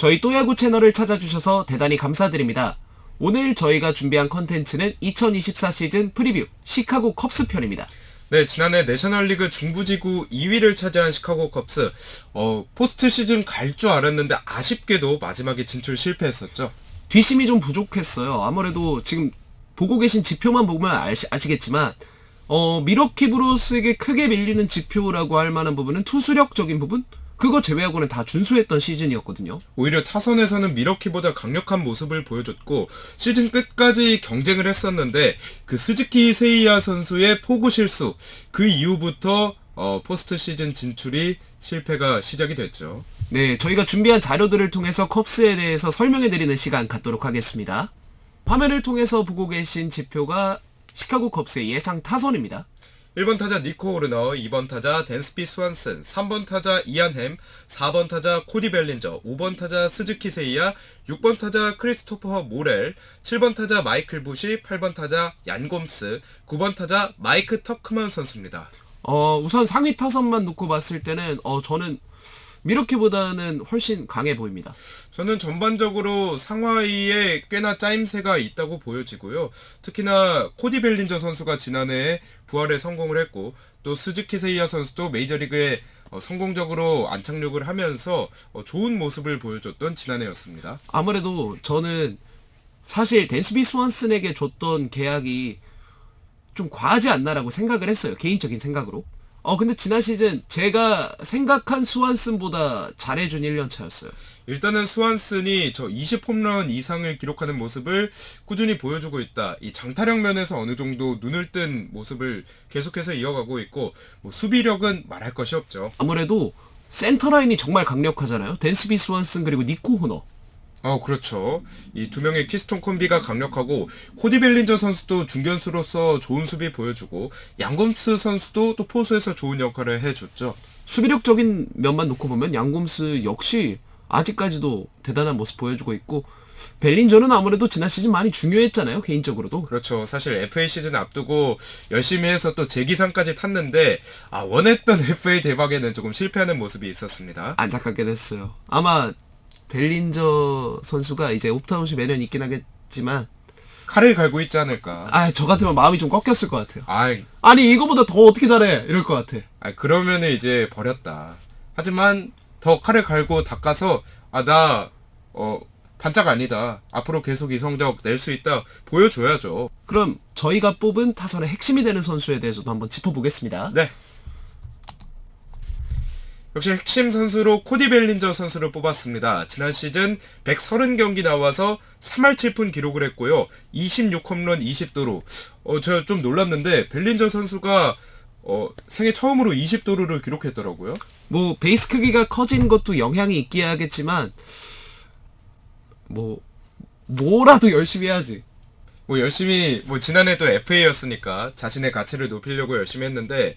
저희 또야구 채널을 찾아주셔서 대단히 감사드립니다. 오늘 저희가 준비한 컨텐츠는 2024 시즌 프리뷰 시카고 컵스 편입니다. 네, 지난해 내셔널리그 중부지구 2위를 차지한 시카고 컵스, 포스트 시즌 갈 줄 알았는데 아쉽게도 마지막에 진출 실패했었죠. 뒷심이 좀 부족했어요. 아무래도 지금 보고 계신 지표만 보면 아시겠지만 미러키 브루스에게 크게 밀리는 지표라고 할 만한 부분은 투수력적인 부분? 그거 제외하고는 다 준수했던 시즌이었거든요. 오히려 타선에서는 미러키보다 강력한 모습을 보여줬고 시즌 끝까지 경쟁을 했었는데 그 스즈키 세이야 선수의 포구 실수, 그 이후부터 포스트 시즌 진출이 실패가 시작이 됐죠. 네, 저희가 준비한 자료들을 통해서 컵스에 대해서 설명해드리는 시간 갖도록 하겠습니다. 화면을 통해서 보고 계신 지표가 시카고 컵스의 예상 타선입니다. 1번 타자 니코 호르너, 2번 타자 댄스피 스완슨, 3번 타자 이안 햄, 4번 타자 코디 벨린저, 5번 타자 스즈키 세이야, 6번 타자 크리스토퍼 모렐, 7번 타자 마이클 부시, 8번 타자 얀 곰스, 9번 타자 마이크 터크먼 선수입니다. 우선 상위 타선만 놓고 봤을 때는 저는 미러키보다는 훨씬 강해 보입니다. 저는 전반적으로 상하이에 꽤나 짜임새가 있다고 보여지고요. 특히나 코디 벨린저 선수가 지난해에 부활에 성공을 했고 또 스즈키 세이야 선수도 메이저리그에 성공적으로 안착륙을 하면서 좋은 모습을 보여줬던 지난해였습니다. 아무래도 저는 사실 댄스비 스완슨에게 줬던 계약이 좀 과하지 않나라고 생각을 했어요. 개인적인 생각으로. 근데 지난 시즌 제가 생각한 스완슨보다 잘해준 1년차였어요. 일단은 스완슨이 저 20홈런 이상을 기록하는 모습을 꾸준히 보여주고 있다. 이 장타력 면에서 어느 정도 눈을 뜬 모습을 계속해서 이어가고 있고 수비력은 말할 것이 없죠. 아무래도 센터라인이 정말 강력하잖아요. 댄스비 스완슨 그리고 니코 호너. 그렇죠. 이 두 명의 키스톤 콤비가 강력하고 코디 벨린저 선수도 중견수로서 좋은 수비 보여주고 양검스 선수도 또 포수에서 좋은 역할을 해줬죠. 수비력적인 면만 놓고 보면 양곰스 역시 아직까지도 대단한 모습 보여주고 있고 벨린저는 아무래도 지난 시즌 많이 중요했잖아요. 개인적으로도. 그렇죠. 사실 FA 시즌 앞두고 열심히 해서 또 재기상까지 탔는데 원했던 FA 대박에는 조금 실패하는 모습이 있었습니다. 안타깝게 됐어요. 아마 벨린저 선수가 이제 옵트아웃이 매년 있긴 하겠지만 칼을 갈고 있지 않을까. 저 같으면 마음이 좀 꺾였을 것 같아요. 아이, 아니 이거보다 더 어떻게 잘해 이럴 것 같아. 그러면은 이제 버렸다. 하지만 더 칼을 갈고 닦아서 나 반짝 아니다. 앞으로 계속 이 성적 낼 수 있다. 보여줘야죠. 그럼 저희가 뽑은 타선의 핵심이 되는 선수에 대해서도 한번 짚어보겠습니다. 네. 역시 핵심 선수로 코디 벨린저 선수를 뽑았습니다. 지난 시즌 130경기 나와서 3할 7푼 기록을 했고요. 26홈런 20도루. 제가 좀 놀랐는데 벨린저 선수가 생애 처음으로 20도루를 기록했더라고요. 뭐 베이스 크기가 커진 것도 영향이 있긴 하겠지만 뭐라도 열심히 해야지. 열심히 지난해 또 FA였으니까 자신의 가치를 높이려고 열심히 했는데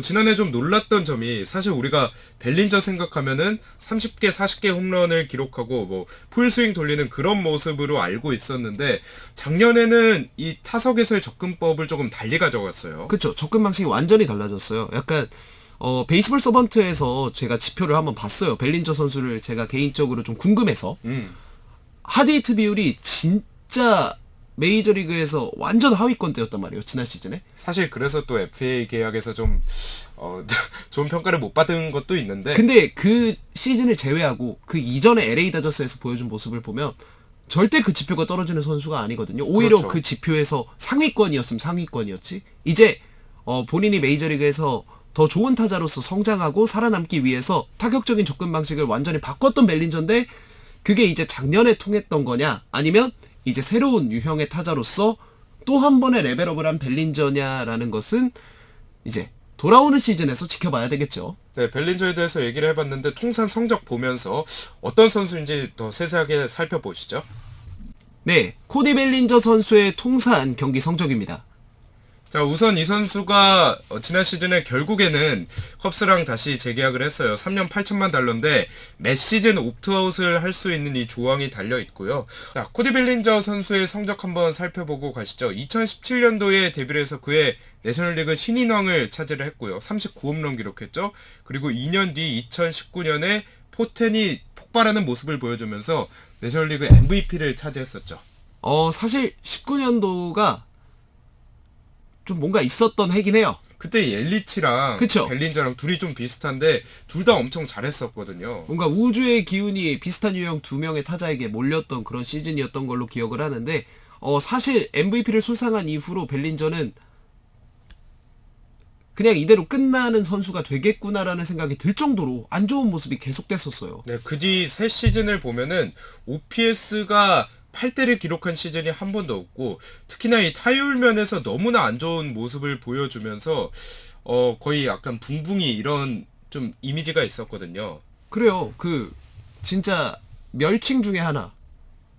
지난해 좀 놀랐던 점이 사실 우리가 벨린저 생각하면은 30개 40개 홈런을 기록하고 풀스윙 돌리는 그런 모습으로 알고 있었는데 작년에는 이 타석에서의 접근법을 조금 달리 가져갔어요. 그쵸. 접근 방식이 완전히 달라졌어요. 약간 베이스볼 서번트에서 제가 지표를 한번 봤어요. 벨린저 선수를 제가 개인적으로 좀 궁금해서 하드히트 비율이 진짜 메이저리그에서 완전 하위권 때였단 말이에요. 지난 시즌에. 사실 그래서 또 FA 계약에서 좀 좋은 평가를 못 받은 것도 있는데 근데 그 시즌을 제외하고 그 이전에 LA 다저스에서 보여준 모습을 보면 절대 그 지표가 떨어지는 선수가 아니거든요. 오히려 그렇죠. 그 지표에서 상위권이었으면 상위권이었지. 이제 본인이 메이저리그에서 더 좋은 타자로서 성장하고 살아남기 위해서 타격적인 접근 방식을 완전히 바꿨던 벨린저인데 그게 이제 작년에 통했던 거냐 아니면 이제 새로운 유형의 타자로서 또 한 번의 레벨업을 한 벨린저냐라는 것은 이제 돌아오는 시즌에서 지켜봐야 되겠죠. 네, 벨린저에 대해서 얘기를 해봤는데 통산 성적 보면서 어떤 선수인지 더 세세하게 살펴보시죠. 네, 코디 벨린저 선수의 통산 경기 성적입니다. 자, 우선 이 선수가 지난 시즌에 결국에는 컵스랑 다시 재계약을 했어요. 3년 8천만 달러인데 매 시즌 옵트아웃을 할 수 있는 이 조항이 달려 있고요. 자, 코디 벨린저 선수의 성적 한번 살펴보고 가시죠. 2017년도에 데뷔를 해서 그의 내셔널리그 신인왕을 차지를 했고요. 39홈런 기록했죠. 그리고 2년 뒤 2019년에 포텐이 폭발하는 모습을 보여주면서 내셔널리그 MVP를 차지했었죠. 사실 19년도가 좀 뭔가 있었던 해긴 해요. 그때 옐리치랑 그쵸. 벨린저랑 둘이 좀 비슷한데 둘 다 엄청 잘했었거든요. 뭔가 우주의 기운이 비슷한 유형 두 명의 타자에게 몰렸던 그런 시즌이었던 걸로 기억을 하는데 사실 MVP를 수상한 이후로 벨린저는 그냥 이대로 끝나는 선수가 되겠구나라는 생각이 들 정도로 안 좋은 모습이 계속됐었어요. 네, 그 뒤 새 시즌을 보면은 OPS가 8대를 기록한 시즌이 한 번도 없고 특히나 이 타율 면에서 너무나 안 좋은 모습을 보여주면서 거의 약간 붕붕이 이런 좀 이미지가 있었거든요. 그래요. 진짜 멸칭 중에 하나.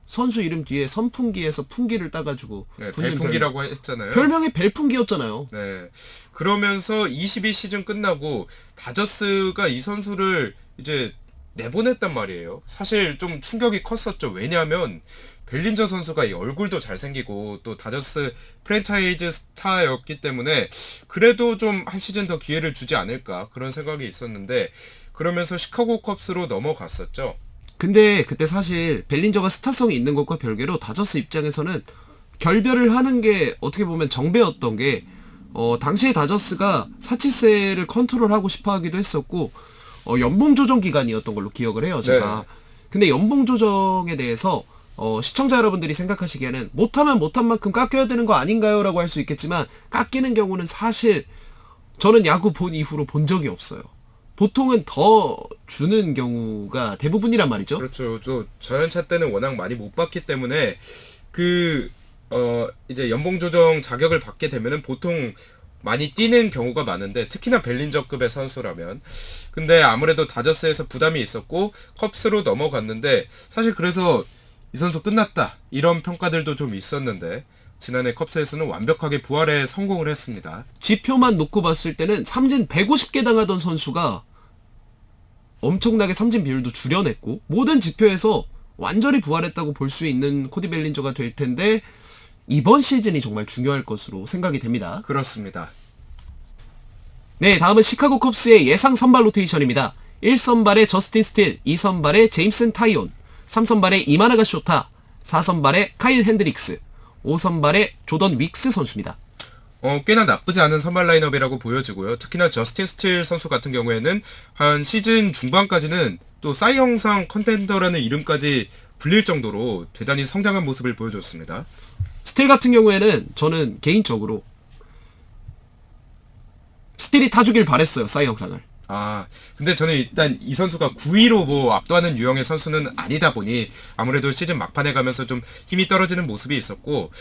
선수 이름 뒤에 선풍기에서 풍기를 따가지고 네, 붙는 벨풍기라고 했잖아요. 별명이 벨풍기였잖아요. 네. 그러면서 22시즌 끝나고 다저스가 이 선수를 이제 내보냈단 말이에요. 사실 좀 충격이 컸었죠. 왜냐하면 벨린저 선수가 이 얼굴도 잘생기고 또 다저스 프랜차이즈 스타였기 때문에 그래도 좀 한 시즌 더 기회를 주지 않을까 그런 생각이 있었는데 그러면서 시카고 컵스로 넘어갔었죠. 근데 그때 사실 벨린저가 스타성이 있는 것과 별개로 다저스 입장에서는 결별을 하는 게 어떻게 보면 정배였던 게 당시에 다저스가 사치세를 컨트롤하고 싶어 하기도 했었고 연봉 조정 기간이었던 걸로 기억을 해요, 제가. 네. 근데 연봉 조정에 대해서 시청자 여러분들이 생각하시기에는 못하면 못한 만큼 깎여야 되는 거 아닌가요? 라고 할 수 있겠지만 깎이는 경우는 사실 저는 야구 본 이후로 본 적이 없어요. 보통은 더 주는 경우가 대부분이란 말이죠. 그렇죠. 저 저연차 때는 워낙 많이 못 받기 때문에 이제 연봉 조정 자격을 받게 되면은 보통 많이 뛰는 경우가 많은데 특히나 벨린저급의 선수라면 근데 아무래도 다저스에서 부담이 있었고 컵스로 넘어갔는데 사실 그래서 이 선수 끝났다 이런 평가들도 좀 있었는데 지난해 컵스에서는 완벽하게 부활에 성공을 했습니다. 지표만 놓고 봤을 때는 삼진 150개 당하던 선수가 엄청나게 삼진 비율도 줄여냈고 모든 지표에서 완전히 부활했다고 볼 수 있는 코디 벨린저가 될 텐데 이번 시즌이 정말 중요할 것으로 생각이 됩니다. 그렇습니다. 네, 다음은 시카고 컵스의 예상 선발 로테이션입니다. 1선발의 저스틴 스틸, 2선발의 제임슨 타이온, 3선발의 이마나가 쇼타, 4선발의 카일 핸드릭스, 5선발의 조던 윅스 선수입니다. 꽤나 나쁘지 않은 선발 라인업이라고 보여지고요. 특히나 저스틴 스틸 선수 같은 경우에는 한 시즌 중반까지는 또 싸이 영상 컨텐더라는 이름까지 불릴 정도로 대단히 성장한 모습을 보여줬습니다. 스틸 같은 경우에는 저는 개인적으로 스틸이 타주길 바랬어요, 싸이 영상을. 근데 저는 일단 이 선수가 9위로 뭐 압도하는 유형의 선수는 아니다 보니 아무래도 시즌 막판에 가면서 좀 힘이 떨어지는 모습이 있었고,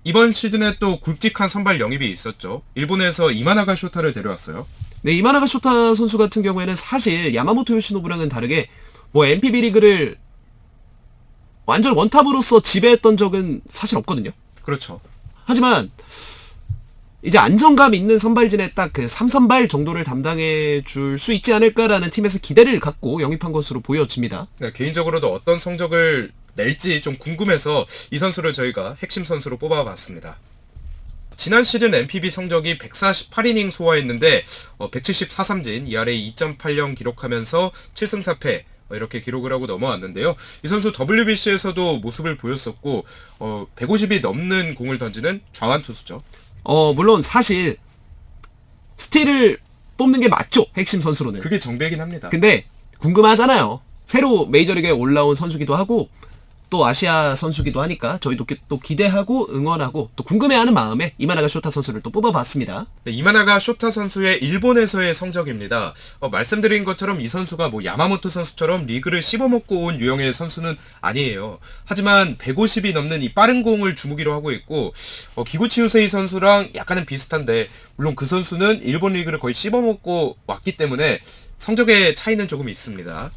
이번 시즌에 또 굵직한 선발 영입이 있었죠. 일본에서 이마나가 쇼타를 데려왔어요. 네, 이마나가 쇼타 선수 같은 경우에는 사실 야마모토 요시노부랑은 다르게 뭐 NPB 리그를 완전 원탑으로서 지배했던 적은 사실 없거든요. 그렇죠. 하지만 이제 안정감 있는 선발진에 딱 그 3선발 정도를 담당해 줄 수 있지 않을까라는 팀에서 기대를 갖고 영입한 것으로 보여집니다. 네, 개인적으로도 어떤 성적을 낼지 좀 궁금해서 이 선수를 저희가 핵심 선수로 뽑아봤습니다. 지난 시즌 NPB 성적이 148이닝 소화했는데 174삼진, ERA 2.80 기록하면서 7승 4패 이렇게 기록을 하고 넘어왔는데요. 이 선수 WBC에서도 모습을 보였었고 150이 넘는 공을 던지는 좌완 투수죠. 물론 사실 스틸을 뽑는 게 맞죠, 핵심 선수로는. 그게 정배긴 합니다. 근데 궁금하잖아요. 새로 메이저리그에 올라온 선수기도 하고 또 아시아 선수기도 하니까 저희도 또 기대하고 응원하고 또 궁금해하는 마음에 이마나가 쇼타 선수를 또 뽑아봤습니다. 네, 이마나가 쇼타 선수의 일본에서의 성적입니다. 말씀드린 것처럼 이 선수가 뭐 야마모토 선수처럼 리그를 씹어먹고 온 유형의 선수는 아니에요. 하지만 150이 넘는 이 빠른 공을 주무기로 하고 있고 기구치 유세이 선수랑 약간은 비슷한데 물론 그 선수는 일본 리그를 거의 씹어먹고 왔기 때문에 성적의 차이는 조금 있습니다.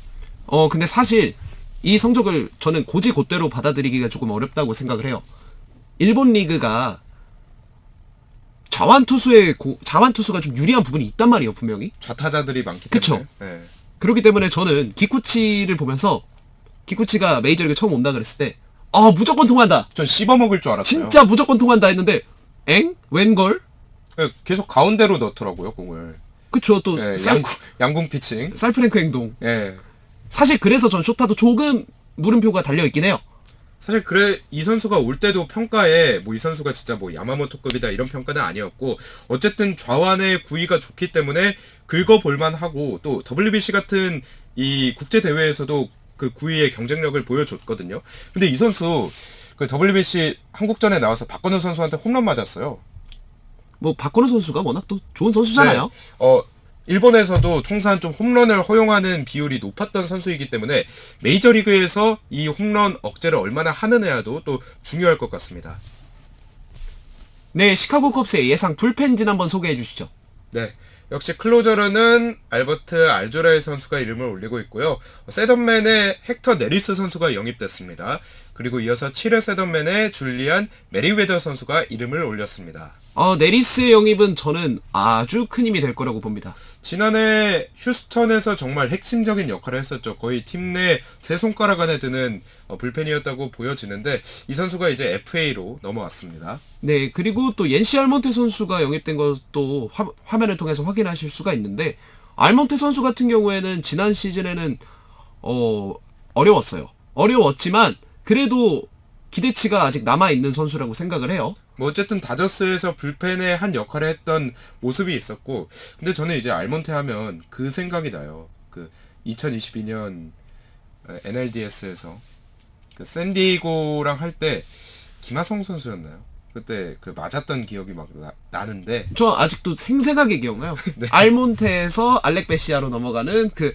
근데 사실 이 성적을 저는 고지곧대로 받아들이기가 조금 어렵다고 생각을 해요. 일본 리그가 자완 투수가 좀 유리한 부분이 있단 말이에요, 분명히. 좌타자들이 많기 그쵸? 때문에. 네. 그렇기 때문에 저는 기쿠치를 보면서 기쿠치가 메이저리그 처음 온다 그랬을 때 무조건 통한다. 전 씹어먹을 줄 알았어요. 진짜 무조건 통한다 했는데 웬걸? 계속 가운데로 넣더라고요, 공을. 그쵸, 또 네, 양궁 피칭. 쌀프랭크 행동. 예. 사실 그래서 전 쇼타도 조금 물음표가 달려있긴 해요. 사실 그래 이 선수가 올 때도 평가에 뭐 이 선수가 진짜 뭐 야마모토급이다 이런 평가는 아니었고 어쨌든 좌완의 구위가 좋기 때문에 긁어볼만 하고 또 WBC 같은 이 국제 대회에서도 그 구위의 경쟁력을 보여줬거든요. 근데 이 선수 그 WBC 한국전에 나와서 박건우 선수한테 홈런 맞았어요. 뭐 박건우 선수가 워낙 또 좋은 선수잖아요. 네. 일본에서도 통산 좀 홈런을 허용하는 비율이 높았던 선수이기 때문에 메이저리그에서 이 홈런 억제를 얼마나 하느냐도 또 중요할 것 같습니다. 네, 시카고 컵스의 예상 불펜진 한번 소개해 주시죠. 네. 역시 클로저로는 알버트 알조라이 선수가 이름을 올리고 있고요. 세던맨의 헥터 네리스 선수가 영입됐습니다. 그리고 이어서 7회 세던맨의 줄리안 메리웨더 선수가 이름을 올렸습니다. 네리스의 영입은 저는 아주 큰 힘이 될 거라고 봅니다. 지난해 휴스턴에서 정말 핵심적인 역할을 했었죠. 거의 팀 내 세 손가락 안에 드는 불펜이었다고 보여지는데 이 선수가 이제 FA로 넘어왔습니다. 네, 그리고 또 옌시 알몬테 선수가 영입된 것도 화면을 통해서 확인하실 수가 있는데 알몬테 선수 같은 경우에는 지난 시즌에는 어려웠어요. 어려웠지만 그래도 기대치가 아직 남아있는 선수라고 생각을 해요. 뭐 어쨌든 다저스에서 불펜의 한 역할을 했던 모습이 있었고 근데 저는 이제 알몬테 하면 그 생각이 나요. 그 2022년 NLDS에서 그 샌디에이고랑 할 때 김하성 선수였나요? 그때 그 맞았던 기억이 막 나는데 저 아직도 생생하게 기억나요. 네. 알몬테에서 알렉 베시아로 넘어가는 그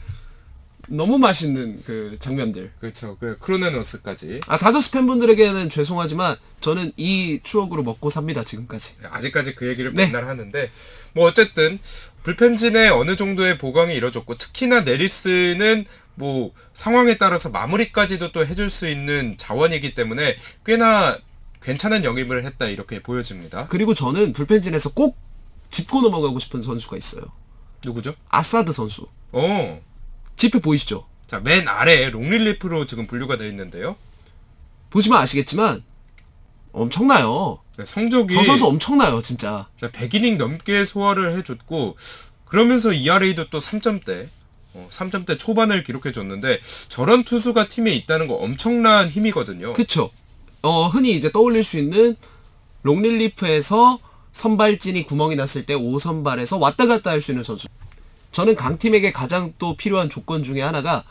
너무 맛있는 그 장면들. 그렇죠. 그 크로네노스까지 다저스 팬분들에게는 죄송하지만 저는 이 추억으로 먹고 삽니다, 지금까지. 아직까지 그 얘기를 네. 맨날 하는데 뭐 어쨌든 불펜진에 어느 정도의 보강이 이뤄졌고 특히나 네리스는 뭐 상황에 따라서 마무리까지도 또 해줄 수 있는 자원이기 때문에 꽤나 괜찮은 영입을 했다 이렇게 보여집니다. 그리고 저는 불펜진에서 꼭 짚고 넘어가고 싶은 선수가 있어요. 누구죠? 아사드 선수. 어. 지표 보이시죠? 자, 맨 아래에 롱릴리프로 지금 분류가 되어 있는데요. 보시면 아시겠지만 엄청나요. 네, 성적이 저 선수 엄청나요, 진짜. 100이닝 넘게 소화를 해줬고 그러면서 ERA도 또 3점대 3점대 초반을 기록해줬는데 저런 투수가 팀에 있다는 거 엄청난 힘이거든요. 그쵸. 흔히 이제 떠올릴 수 있는 롱릴리프에서 선발진이 구멍이 났을 때 5선발에서 왔다 갔다 할 수 있는 선수. 저는 강팀에게 가장 또 필요한 조건 중에 하나가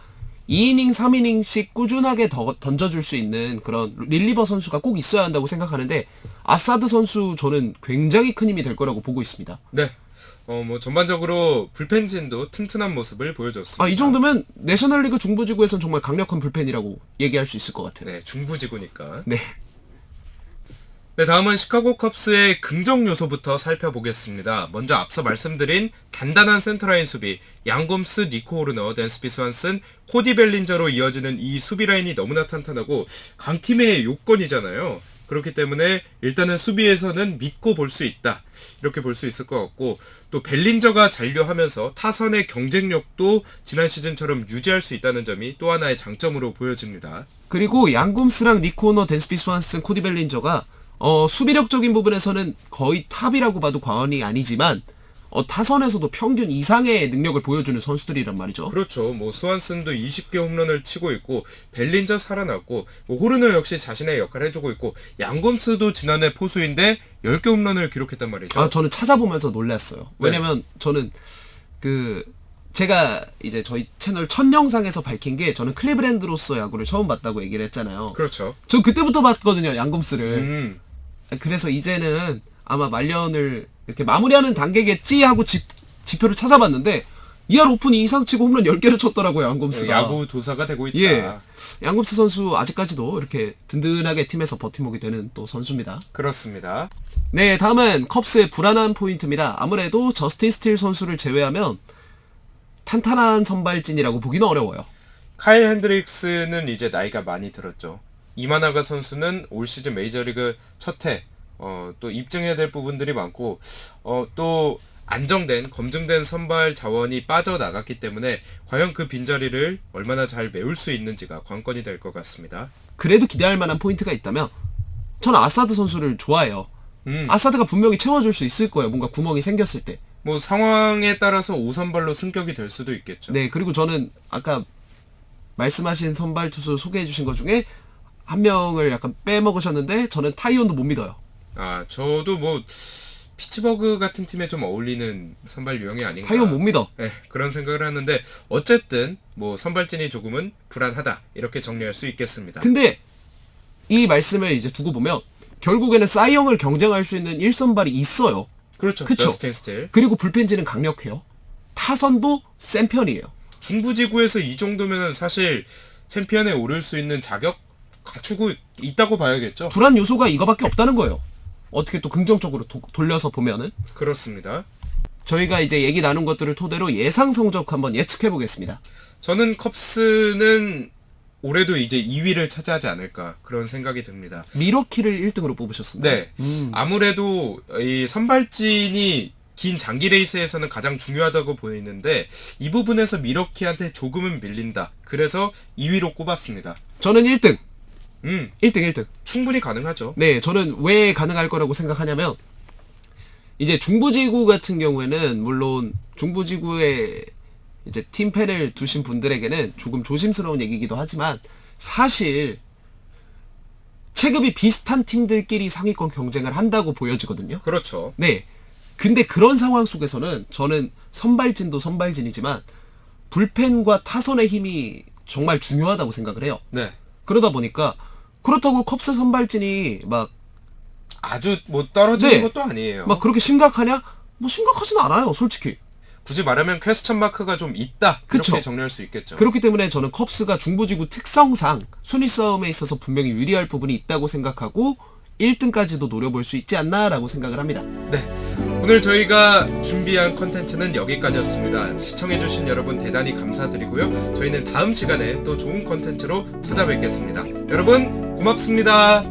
2이닝, 3이닝씩 꾸준하게 던져줄 수 있는 그런 릴리버 선수가 꼭 있어야 한다고 생각하는데 아사드 선수 저는 굉장히 큰 힘이 될 거라고 보고 있습니다. 네. 뭐 전반적으로 불펜진도 튼튼한 모습을 보여줬습니다. 이 정도면 내셔널리그 중부지구에선 정말 강력한 불펜이라고 얘기할 수 있을 것 같아요. 네, 중부지구니까. 네. 네, 다음은 시카고 컵스의 긍정 요소부터 살펴보겠습니다. 먼저 앞서 말씀드린 단단한 센터라인 수비, 양곰스, 니코 호르너, 댄스피 스완슨, 코디 벨린저로 이어지는 이 수비 라인이 너무나 탄탄하고 강팀의 요건이잖아요. 그렇기 때문에 일단은 수비에서는 믿고 볼 수 있다. 이렇게 볼 수 있을 것 같고 또 벨린저가 잔류하면서 타선의 경쟁력도 지난 시즌처럼 유지할 수 있다는 점이 또 하나의 장점으로 보여집니다. 그리고 양곰스랑 니코너, 댄스피 스완슨, 코디 벨린저가 수비력적인 부분에서는 거의 탑이라고 봐도 과언이 아니지만 타선에서도 평균 이상의 능력을 보여주는 선수들이란 말이죠. 그렇죠. 뭐 스완슨도 20개 홈런을 치고 있고 벨린저 살아났고 뭐 호르너 역시 자신의 역할을 해주고 있고 양곰스도 지난해 포수인데 10개 홈런을 기록했단 말이죠. 저는 찾아보면서 놀랐어요. 왜냐면 저는 제가 이제 저희 채널 첫 영상에서 밝힌 게 저는 클리브랜드로서 야구를 처음 봤다고 얘기를 했잖아요. 그렇죠. 전 그때부터 봤거든요, 양검스를. 음. 그래서 이제는 아마 말년을 이렇게 마무리하는 단계겠지 하고 지표를 찾아봤는데 2할 오픈 이상 치고 홈런 10개를 쳤더라고요, 양검스가. 야구 도사가 되고 있다. 예. 양검스 선수 아직까지도 이렇게 든든하게 팀에서 버팀목이 되는 또 선수입니다. 그렇습니다. 네, 다음은 컵스의 불안한 포인트입니다. 아무래도 저스틴 스틸 선수를 제외하면 탄탄한 선발진이라고 보기는 어려워요. 카일 핸드릭스는 이제 나이가 많이 들었죠. 이마나가 선수는 올 시즌 메이저리그 첫해 또 입증해야 될 부분들이 많고 또 안정된 검증된 선발 자원이 빠져나갔기 때문에 과연 그 빈자리를 얼마나 잘 메울 수 있는지가 관건이 될 것 같습니다. 그래도 기대할 만한 포인트가 있다면 저는 아사드 선수를 좋아해요. 아사드가 분명히 채워줄 수 있을 거예요. 뭔가 구멍이 생겼을 때. 뭐 상황에 따라서 5선발로 승격이 될 수도 있겠죠. 네, 그리고 저는 아까 말씀하신 선발 투수 소개해 주신 것 중에 한 명을 약간 빼먹으셨는데 저는 타이온도 못 믿어요. 아, 저도 뭐 피츠버그 같은 팀에 좀 어울리는 선발 유형이 아닌가. 타이온 못 믿어. 네, 그런 생각을 하는데 어쨌든 뭐 선발진이 조금은 불안하다 이렇게 정리할 수 있겠습니다. 근데 이 말씀을 이제 두고 보면 결국에는 사이영을 경쟁할 수 있는 1선발이 있어요. 그렇죠. 그쵸? 저스틴 스틸. 그리고 불펜진은 강력해요. 타선도 센 편이에요. 중부지구에서 이 정도면은 사실 챔피언에 오를 수 있는 자격 갖추고 있다고 봐야겠죠. 불안 요소가 이거밖에 없다는 거예요. 어떻게 또 긍정적으로 돌려서 보면은. 그렇습니다. 저희가 이제 얘기 나눈 것들을 토대로 예상 성적 한번 예측해 보겠습니다. 저는 컵스는 올해도 이제 2위를 차지하지 않을까 그런 생각이 듭니다. 미러키를 1등으로 뽑으셨습니다. 네. 아무래도 이 선발진이 긴 장기 레이스에서는 가장 중요하다고 보이는데 이 부분에서 미러키한테 조금은 밀린다. 그래서 2위로 꼽았습니다. 저는 1등. 1등. 충분히 가능하죠. 네, 저는 왜 가능할 거라고 생각하냐면 이제 중부지구 같은 경우에는 물론 중부지구에 이제 팀팬을 두신 분들에게는 조금 조심스러운 얘기이기도 하지만 사실 체급이 비슷한 팀들끼리 상위권 경쟁을 한다고 보여지거든요. 그렇죠. 네. 근데 그런 상황 속에서는 저는 선발진도 선발진이지만 불펜과 타선의 힘이 정말 중요하다고 생각을 해요. 네. 그러다 보니까 그렇다고 컵스 선발진이 막 아주 뭐 떨어지는 네. 것도 아니에요. 그렇게 심각하냐? 뭐 심각하진 않아요, 솔직히. 굳이 말하면 퀘스천 마크가 좀 있다. 그쵸. 이렇게 정리할 수 있겠죠. 그렇기 때문에 저는 컵스가 중부지구 특성상 순위 싸움에 있어서 분명히 유리할 부분이 있다고 생각하고 1등까지도 노려볼 수 있지 않나라고 생각을 합니다. 네. 오늘 저희가 준비한 컨텐츠는 여기까지였습니다. 시청해주신 여러분 대단히 감사드리고요. 저희는 다음 시간에 또 좋은 컨텐츠로 찾아뵙겠습니다. 여러분 고맙습니다.